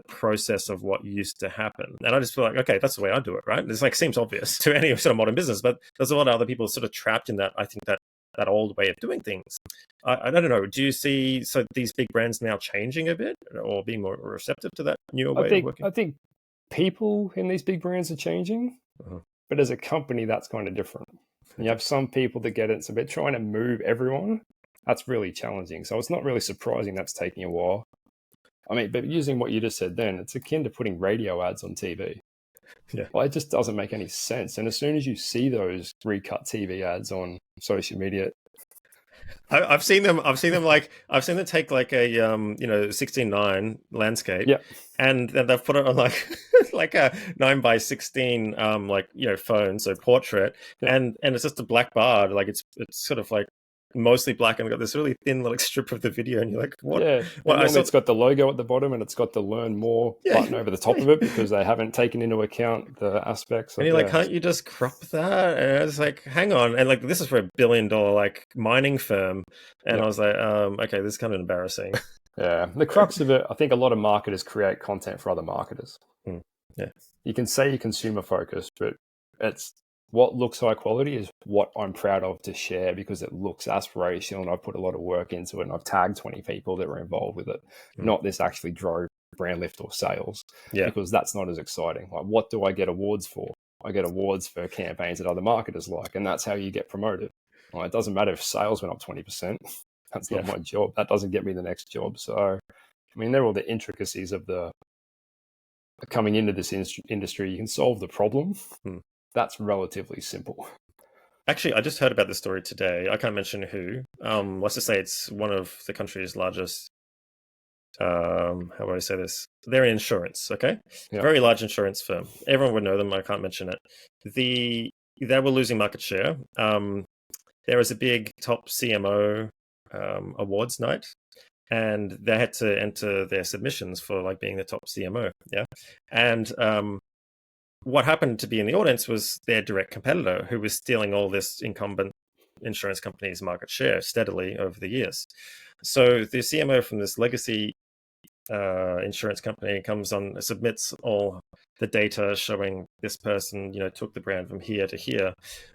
process of what used to happen. And I just feel like, okay, that's the way I do it, right? It's like, seems obvious to any sort of modern business, but there's a lot of other people sort of trapped in that. I think that old way of doing things. I don't know. Do you see these big brands now changing a bit, or being more receptive to that newer way of working? I think people in these big brands are changing, but as a company, that's kind of different. You have some people that get it. It's a bit trying to move everyone. That's really challenging. So it's not really surprising that's taking a while. I mean, but using what you just said then, it's akin to putting radio ads on TV. Yeah. Well, it just doesn't make any sense. And as soon as you see those recut TV ads on social media, I've seen them take like a 16:9 landscape, yeah, and then they've put it on like like a 9:16 phone, so portrait, yeah. and it's just a black bar, like it's sort of like mostly black, and got this really thin little strip of the video, and you're like, what? Yeah, Well, it's got the logo at the bottom, and it's got the learn more button over the top of it, because they haven't taken into account the aspects. And you're like, can't you just crop that? And I was like, hang on. And like, this is for $1 billion like mining firm. And I was like, okay, this is kind of embarrassing. Yeah, the crux of it, I think a lot of marketers create content for other marketers. Yeah, you can say you're consumer focused, but it's what looks high quality is what I'm proud of to share, because it looks aspirational, and I've put a lot of work into it, and I've tagged 20 people that were involved with it. Not this actually drove brand lift or sales, because that's not as exciting. Like, what do I get awards for? I get awards for campaigns that other marketers like, and that's how you get promoted. It doesn't matter if sales went up 20%. That's not my job. That doesn't get me the next job. So, I mean, they're all the intricacies of the coming into this industry. You can solve the problem. That's relatively simple. Actually, I just heard about this story today. I can't mention who. Let's just say it's one of the country's largest. How would I say this? They're in insurance, okay? Very large insurance firm. Everyone would know them. I can't mention it. They were losing market share. There was a big top CMO awards night, and they had to enter their submissions for like being the top CMO. Yeah, and what happened to be in the audience was their direct competitor, who was stealing all this incumbent insurance company's market share steadily over the years. So the CMO from this legacy insurance company comes on, submits all the data showing this person, took the brand from here to here.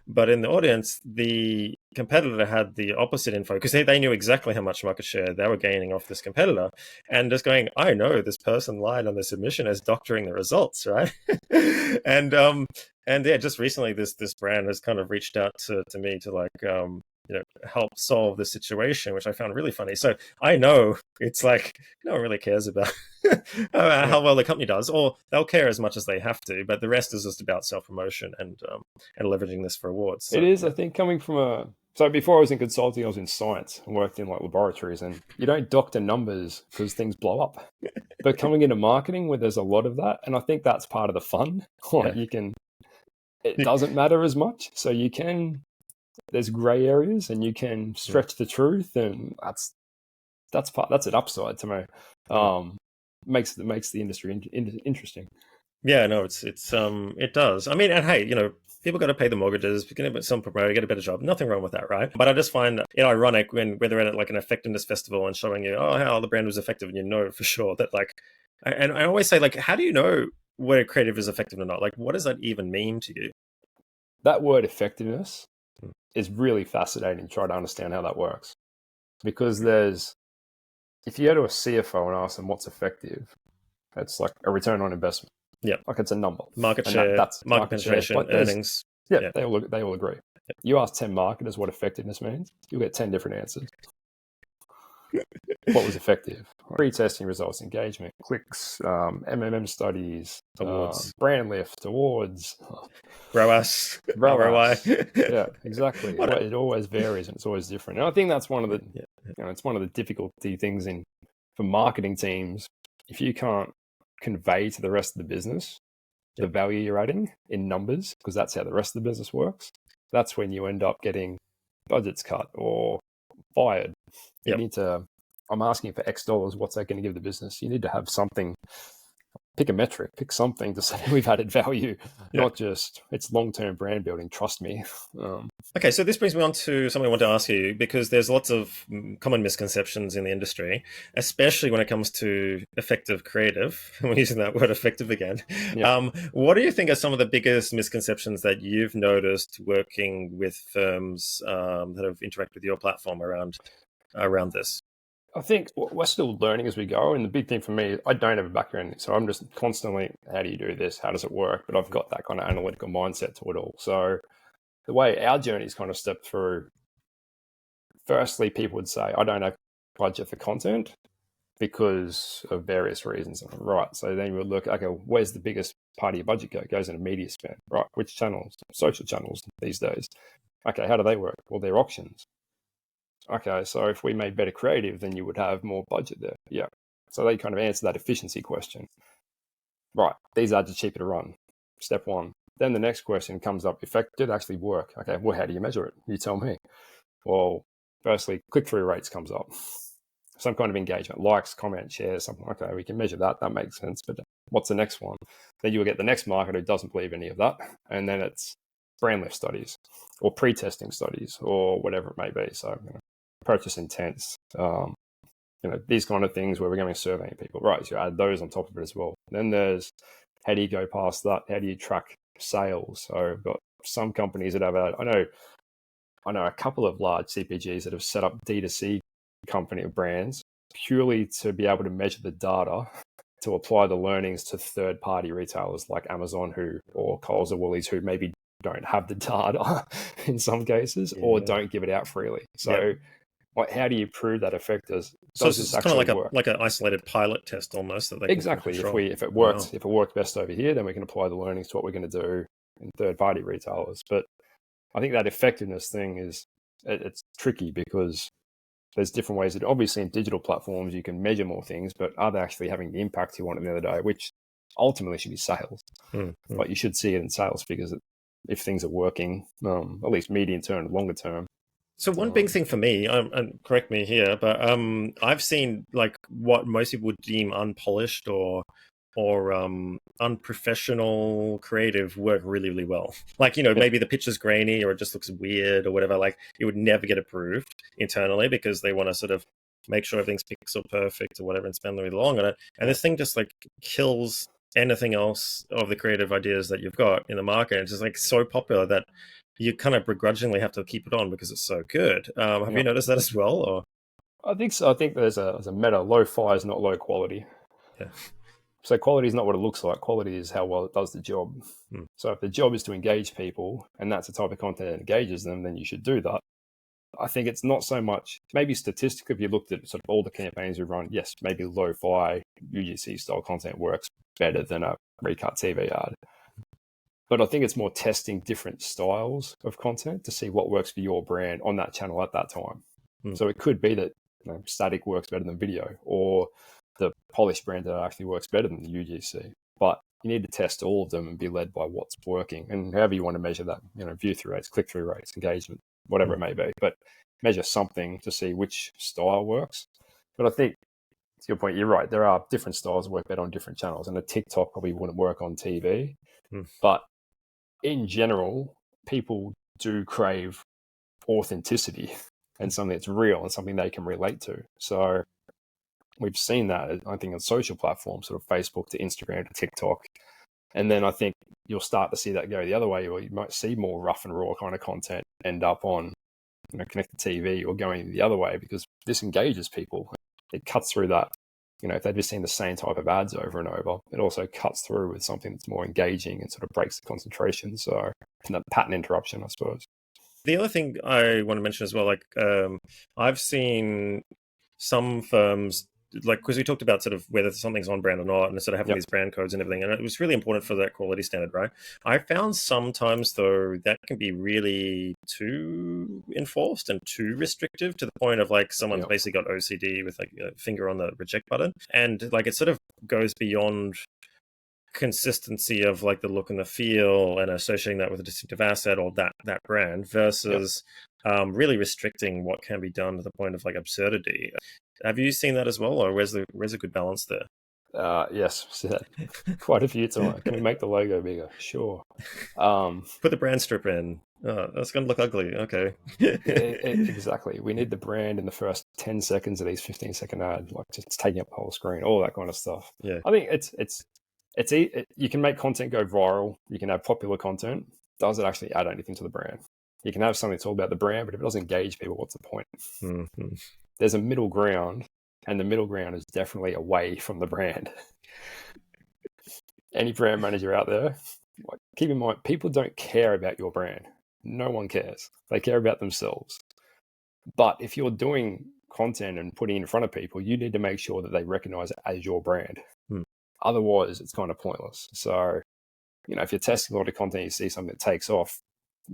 But in the audience, the competitor had the opposite info, because they knew exactly how much market share they were gaining off this competitor, and just going, I know this person lied on the submission as doctoring the results, right? and yeah, just recently this brand has kind of reached out to me to like help solve the situation, which I found really funny. So I know it's like no one really cares about how well the company does, or they'll care as much as they have to, but the rest is just about self-promotion and leveraging this for awards. So, it is, I think, coming from so before I was in consulting, I was in science and worked in like laboratories, and you don't doctor numbers because things blow up. But coming into marketing, where there's a lot of that, and I think that's part of the fun. Like it doesn't matter as much, so you can. There's gray areas, and you can stretch the truth, and that's an upside to me. Makes the industry interesting. Yeah, no, it does. I mean, and hey, people got to pay the mortgages, get some promoted, get a better job. Nothing wrong with that, right? But I just find it ironic when they're at like an effectiveness festival and showing you, how the brand was effective, and you know for sure that like, and I always say like, how do you know whether creative is effective or not? Like, what does that even mean to you? That word effectiveness is really fascinating to try to understand how that works, because if you go to a CFO and ask them what's effective, it's like a return on investment. Yeah, like it's a number. Market share, that's market penetration, earnings. Yeah, they all agree. Yeah. You ask 10 marketers what effectiveness means, you'll get 10 different answers. What was effective? Pre-testing results, engagement, clicks, MMM studies, awards, brand lift, awards, ROAS, ROI. Yeah, exactly. It always varies, and it's always different. And I think that's one of the, it's one of the difficulty things for marketing teams. If you can't convey to the rest of the business the value you're adding in numbers, because that's how the rest of the business works, that's when you end up getting budget's cut or fired. You Yep. need to, I'm asking for X dollars, what's that going to give the business? You need to have something, pick a metric, pick something to say we've added value, Yeah. not just it's long-term brand building, trust me. Okay, so this brings me on to something I want to ask you, because there's lots of common misconceptions in the industry, especially when it comes to effective creative. We're using that word effective again. Yeah. What do you think are some of the biggest misconceptions that you've noticed working with firms that have interacted with your platform around this? I think we're still learning as we go. And the big thing for me, I don't have a background. So I'm just constantly, how do you do this? How does it work? But I've got that kind of analytical mindset to it all. So the way our journey's kind of stepped through, firstly, people would say, I don't have budget for content because of various reasons. Right. So then you would look, okay, where's the biggest part of your budget go? It goes into media spend. Right. Which channels? Social channels these days. Okay. How do they work? Well, they're auctions. Okay. So if we made better creative, then you would have more budget there. Yeah. So they kind of answer that efficiency question. Right. These ads are cheaper to run. Step one. Then the next question comes up, did it actually work? Okay. Well, how do you measure it? You tell me. Well, firstly, click-through rates comes up. Some kind of engagement, likes, comments, shares, something. Okay, we can measure that. That makes sense. But what's the next one? Then you'll get the next market who doesn't believe any of that. And then it's brand lift studies or pre-testing studies or whatever it may be. So, purchase intents, these kind of things where we're going to surveying people. Right, so you add those on top of it as well. Then there's, how do you go past that? How do you track sales? So I've got some companies that have, I know a couple of large CPGs that have set up D2C company brands purely to be able to measure the data to apply the learnings to third-party retailers like Amazon or Coles or Woolies who maybe don't have the data in some cases or don't give it out freely. So how do you prove that effect does this actually kind of work? like an isolated pilot test almost that they Exactly. can control. If it works best over here, then we can apply the learnings to what we're going to do in third-party retailers. But I think that effectiveness thing it's tricky because there's different ways that obviously in digital platforms you can measure more things, but are they actually having the impact you want at the end of the day, which ultimately should be sales. But you should see it in sales figures if things are working, at least medium term, longer term. So one big thing for me, and correct me here, but I've seen like what most people would deem unpolished or unprofessional creative work really, really well. Like, maybe the picture's grainy or it just looks weird or whatever. Like, it would never get approved internally because they want to sort of make sure everything's pixel perfect or whatever and spend really long on it. And this thing just like kills anything else of the creative ideas that you've got in the market. It's just like so popular that you kind of begrudgingly have to keep it on because it's so good. Have you noticed that as well? Or I think so. I think there's a meta. Low fi is not low quality. yeah. So quality is not what it looks like. Quality is how well it does the job. So if the job is to engage people and that's the type of content that engages them, then you should do that. I think it's not so much, maybe statistically, if you looked at sort of all the campaigns we run, yes, maybe lo-fi UGC style content works better than a recut TV ad. But I think it's more testing different styles of content to see what works for your brand on that channel at that time. So it could be that static works better than video, or the polished brand that actually works better than the UGC. But you need to test all of them and be led by what's working. And however you want to measure that, view-through rates, click-through rates, engagement, whatever it may be. But measure something to see which style works. But I think, to your point, you're right. There are different styles that work better on different channels. And a TikTok probably wouldn't work on TV. But in general, people do crave authenticity and something that's real and something they can relate to. So we've seen that, I think, on social platforms, sort of Facebook to Instagram to TikTok. And then I think you'll start to see that go the other way, or you might see more rough and raw kind of content end up on connected TV or going the other way because this engages people. It cuts through that. If they've just seen the same type of ads over and over, it also cuts through with something that's more engaging and sort of breaks the concentration. So that pattern interruption, I suppose. The other thing I want to mention as well, like I've seen some firms, like, because we talked about sort of whether something's on brand or not, and sort of having these brand codes and everything, and it was really important for that quality standard, right? I found sometimes, though, that can be really too enforced and too restrictive to the point of like someone's basically got OCD with like a finger on the reject button, and like it sort of goes beyond consistency of like the look and the feel and associating that with a distinctive asset or that brand versus really restricting what can be done to the point of like absurdity. Have you seen that as well, or where's a good balance there? Yes, see that quite a few times. Can we make the logo bigger? Sure. Put the brand strip in. Oh, that's going to look ugly. Okay. Exactly. We need the brand in the first 10 seconds of these 15-second ads, like just taking up the whole screen, all that kind of stuff. Yeah. I think you can make content go viral. You can have popular content. Does it actually add anything to the brand? You can have something that's all about the brand, but if it doesn't engage people, what's the point? Mm-hmm. There's a middle ground, and the middle ground is definitely away from the brand. Any brand manager out there, keep in mind, people don't care about your brand. No one cares. They care about themselves. But if you're doing content and putting it in front of people, you need to make sure that they recognize it as your brand. Hmm. Otherwise, it's kind of pointless. So, if you're testing a lot of content, you see something that takes off,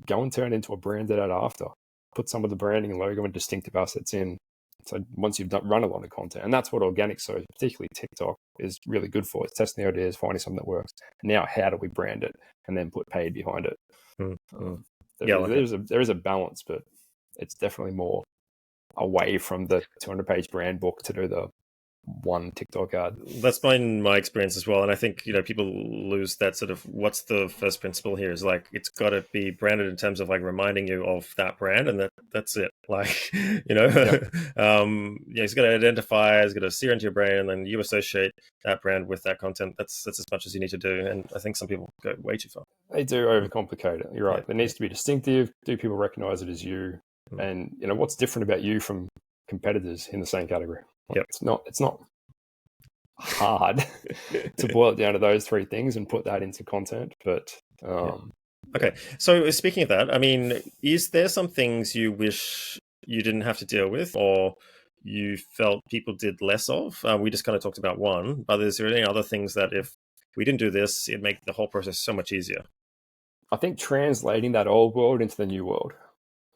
go and turn it into a branded ad after. Put some of the branding and logo and distinctive assets in. So once you've run a lot of content, and that's what organic, so particularly TikTok, is really good for. It's testing the ideas, finding something that works. Now, how do we brand it and then put paid behind it? There is a balance, but it's definitely more away from the 200-page brand book to do the one TikTok ad. That's been my experience as well, and I think people lose that sort of what's the first principle here is like it's got to be branded in terms of like reminding you of that brand, and that's it. Like Yep. It's got to identify, it's got to sear into your brain, and then you associate that brand with that content. That's as much as you need to do, and I think some people go way too far. They do overcomplicate it. You're right. Yeah. It needs to be distinctive. Do people recognize it as you? And what's different about you from competitors in the same category? Yep. It's not hard to boil it down to those three things and put that into content. But okay. So speaking of that, I mean, is there some things you wish you didn't have to deal with, or you felt people did less of? We just kind of talked about one, but is there any other things that if we didn't do this, it'd make the whole process so much easier? I think translating that old world into the new world.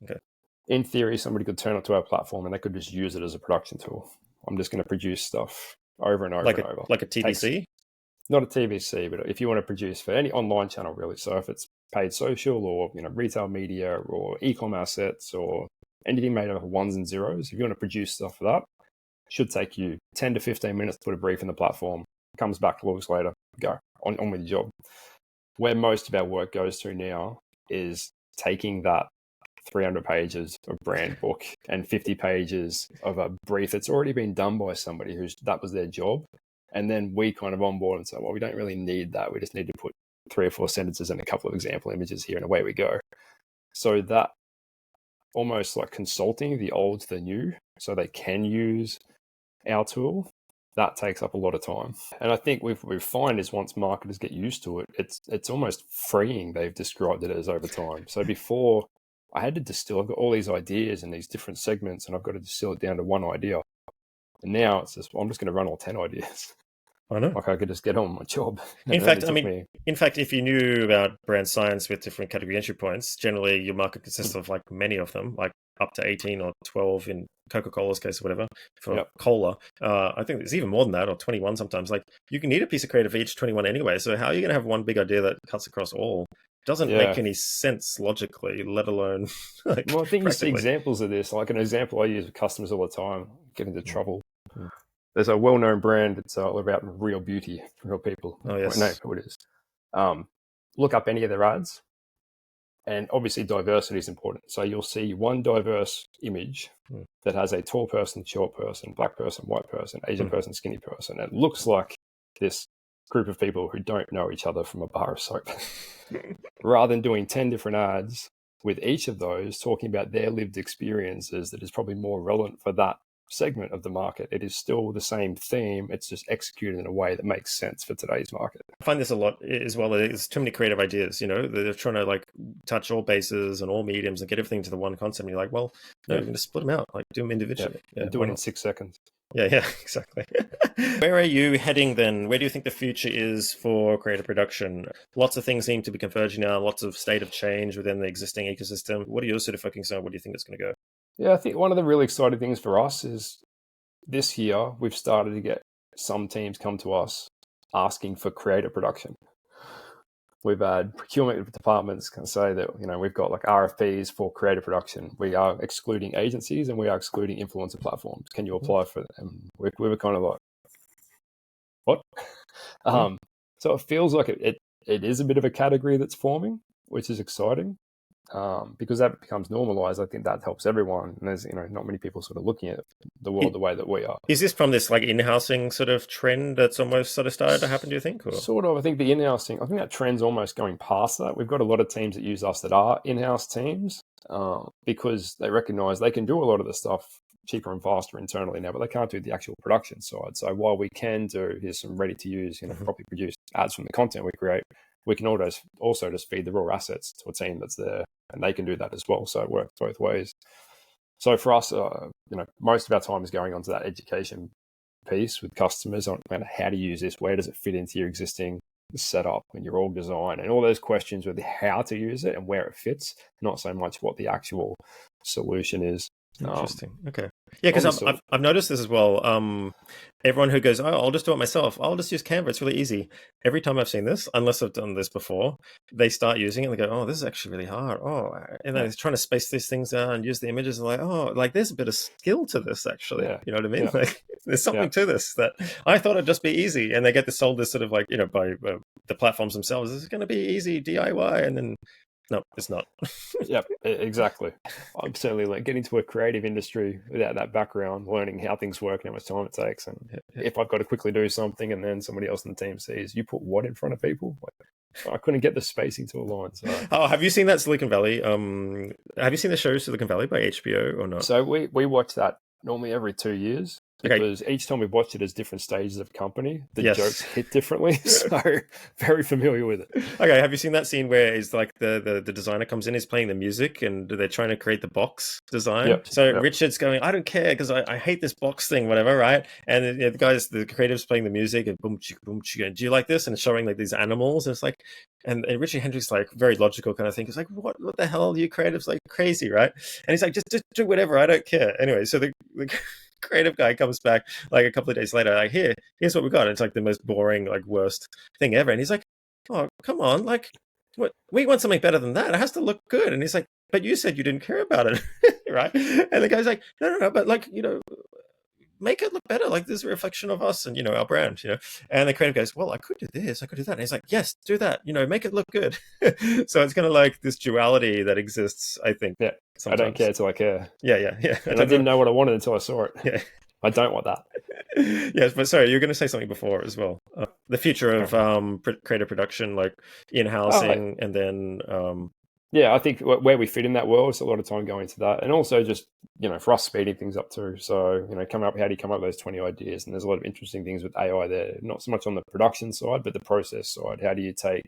Okay. In theory, somebody could turn up to our platform and they could just use it as a production tool. I'm just going to produce stuff over and over and over. Like a TVC? Not a TVC, but if you want to produce for any online channel, really. So if it's paid social or retail media or e-com assets or anything made of ones and zeros, if you want to produce stuff for that, it should take you 10 to 15 minutes to put a brief in the platform. Comes back 2 weeks later, go on with your job. Where most of our work goes to now is taking that 300 pages of brand book and 50 pages of a brief that's already been done by somebody that was their job. And then we kind of onboard and say, well, we don't really need that. We just need to put 3 or 4 sentences and a couple of example images here and away we go. So that almost like consulting the old to the new so they can use our tool, that takes up a lot of time. And I think we find is once marketers get used to it, it's almost freeing, they've described it as, over time. So before I had to distill, I've got all these ideas and these different segments and I've got to distill it down to one idea. And now it's just, I'm just going to run all 10 ideas. I know. Like I could just get on with my job. In fact, if you knew about brand science with different category entry points, generally your market consists of like many of them, like up to 18 or 12 in Coca Cola's case or whatever for cola. I think there's even more than that, or 21 sometimes. Like you can need a piece of creative for each 21 anyway. So how are you going to have one big idea that cuts across all? Doesn't make any sense logically, let alone like. Well, I think you see examples of this. Like an example I use with customers all the time, get into trouble. There's a well-known brand. It's all about real beauty, real people. Oh, yes. I know who it is. Look up any of their ads. And obviously diversity is important. So you'll see one diverse image that has a tall person, short person, black person, white person, Asian person, skinny person. It looks like this group of people who don't know each other from a bar of soap. Rather than doing 10 different ads with each of those talking about their lived experiences that is probably more relevant for that segment of the market, it is still the same theme. It's just executed in a way that makes sense for today's market. I find this a lot as well. There's too many creative ideas, they're trying to like touch all bases and all mediums and get everything to the one concept. And you're like, well, no, you're going to split them out, like do them individually. Do it in 6 seconds. Yeah, exactly. Where are you heading then? Where do you think the future is for creative production? Lots of things seem to be converging now, lots of state of change within the existing ecosystem. What are you sort of focusing on? Where do you think it's going to go? Yeah, I think one of the really exciting things for us is this year we've started to get some teams come to us asking for creative production. We've had procurement departments can say that, we've got like RFPs for creative production. We are excluding agencies and we are excluding influencer platforms. Can you apply for them? We were kind of like, what? So it feels like it is a bit of a category that's forming, which is exciting. Because that becomes normalized. I think that helps everyone. And there's, not many people sort of looking at the world the way that we are. Is this from this like in-housing sort of trend that's almost sort of started to happen, do you think? Or? Sort of. I think the in-housing, I think that trend's almost going past that. We've got a lot of teams that use us that are in-house teams because they recognize they can do a lot of the stuff cheaper and faster internally now, but they can't do the actual production side. So while we can do, here's some ready-to-use, properly produced ads from the content we create, we can also just feed the raw assets to a team that's there, and they can do that as well. So it works both ways. So for us, most of our time is going on to that education piece with customers on how to use this, where does it fit into your existing setup and your org design, and all those questions with how to use it and where it fits, not so much what the actual solution is. Interesting. Okay. Yeah, because I've noticed this as well. Everyone who goes, oh, I'll just do it myself. I'll just use Canva. It's really easy. Every time I've seen this, unless I've done this before, they start using it and they go, oh, this is actually really hard. Oh, and they're trying to space these things out and use the images. And like, oh, like there's a bit of skill to this actually. Yeah. You know what I mean? Yeah. Like there's something to this that I thought it'd just be easy. And they get this sold this sort of like, by the platforms themselves. This is going to be easy DIY. And then no, it's not. Yep, exactly. I'm certainly like getting to a creative industry without that background, learning how things work and how much time it takes. And if I've got to quickly do something and then somebody else in the team sees, you put what in front of people? Like, I couldn't get the spacing to align. So. Oh, have you seen that Silicon Valley? Have you seen the show Silicon Valley by HBO or not? So we watch that normally every 2 years. Because each time we've watched it as different stages of company, the jokes hit differently. So very familiar with it. Okay, have you seen that scene where it's like the designer comes in, he's playing the music, and they're trying to create the box design? Yep. So Richard's going, I don't care because I hate this box thing, whatever, right? And the creative's playing the music and boom, chicka, boom, chicka. Do you like this? And it's showing like these animals. And it's like, and Richard Hendrick's like very logical kind of thing. He's like, what the hell? You creatives like crazy, right? And he's like, just do whatever. I don't care. Anyway, so the creative guy comes back like a couple of days later, like, here's what we got. And it's like the most boring, like worst thing ever. And he's like, oh, come on, like, what? We want something better than that. It has to look good. And he's like, but you said you didn't care about it, right? And the guy's like, no, but like, make it look better. Like this is a reflection of us and, our brand, And the creative goes, well, I could do this, I could do that. And he's like, yes, do that, make it look good. So it's kind of like this duality that exists, I think. Yeah. Sometimes. I don't care till I care. Yeah. And I didn't know what I wanted until I saw it. Yeah. I don't want that. Yes, but sorry, you were going to say something before as well. The future of creative production, like in-housing, and then... Yeah, I think where we fit in that world is a lot of time going to that. And also just, for us speeding things up too. So, how do you come up with those 20 ideas? And there's a lot of interesting things with AI there, not so much on the production side, but the process side. How do you take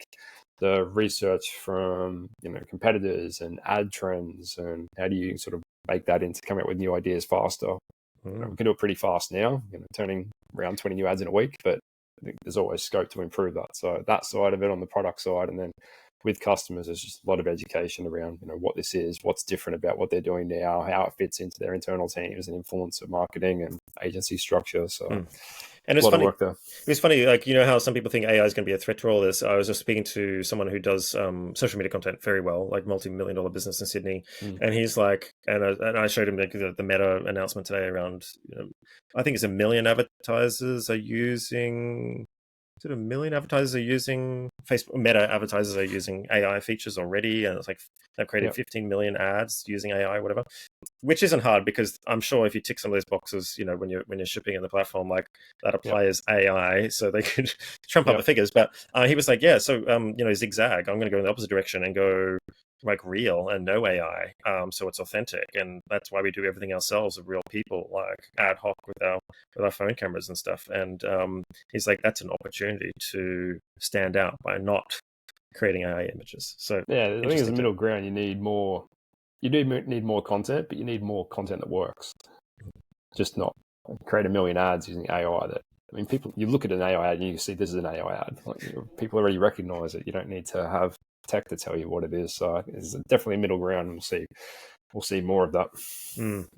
the research from, competitors and ad trends, and how do you sort of make that into coming up with new ideas faster? We can do it pretty fast now, turning around 20 new ads in a week, but I think there's always scope to improve that. So that side of it on the product side, and then with customers, there's just a lot of education around, what this is, what's different about what they're doing now, how it fits into their internal teams and influence of marketing and agency structure. So, and it's funny. It's funny, like how some people think AI is going to be a threat to all this. I was just speaking to someone who does social media content very well, like multi-million-dollar business in Sydney, and he's like, and I showed him the Meta announcement today around, I think it's 1 million advertisers are using. Is it 1 million advertisers are using Facebook? Meta advertisers are using AI features already, and it's like they've created 15 million ads using AI, whatever. Which isn't hard because I'm sure if you tick some of those boxes, when you're shipping in the platform, like that applies AI, so they could trump up the figures. But he was like, so zigzag. I'm going to go in the opposite direction and go like real and no AI, so it's authentic, and that's why we do everything ourselves with real people, like ad hoc with our phone cameras and stuff. And he's like, that's an opportunity to stand out by not creating AI images. So yeah, I think there's a middle ground. You need more. You do need more content, but you need more content that works. Just not create 1 million ads using AI. People, you look at an AI ad and you see this is an AI ad. Like, people already recognize it. You don't need to have tech to tell you what it is. So there's definitely a middle ground, and we'll see we'll see more of that.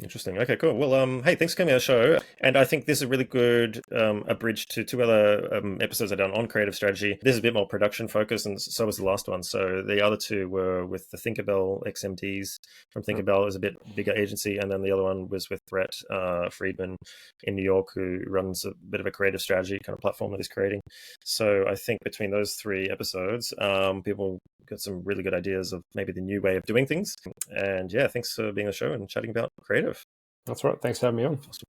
Interesting. Okay, cool. Well, hey, thanks for coming on the show. And I think this is a really good a bridge to two other episodes I've done on creative strategy. This is a bit more production focused, and so was the last one. So the other two were with the Tinkerbell XMDs from Tinkerbell. It was a bit bigger agency, and then the other one was with Brett Friedman in New York, who runs a bit of a creative strategy kind of platform that he's creating. So I think between those three episodes, people got some really good ideas of maybe the new way of doing things. And yeah, thanks for being on the show and chatting about creative. That's right. Thanks for having me on.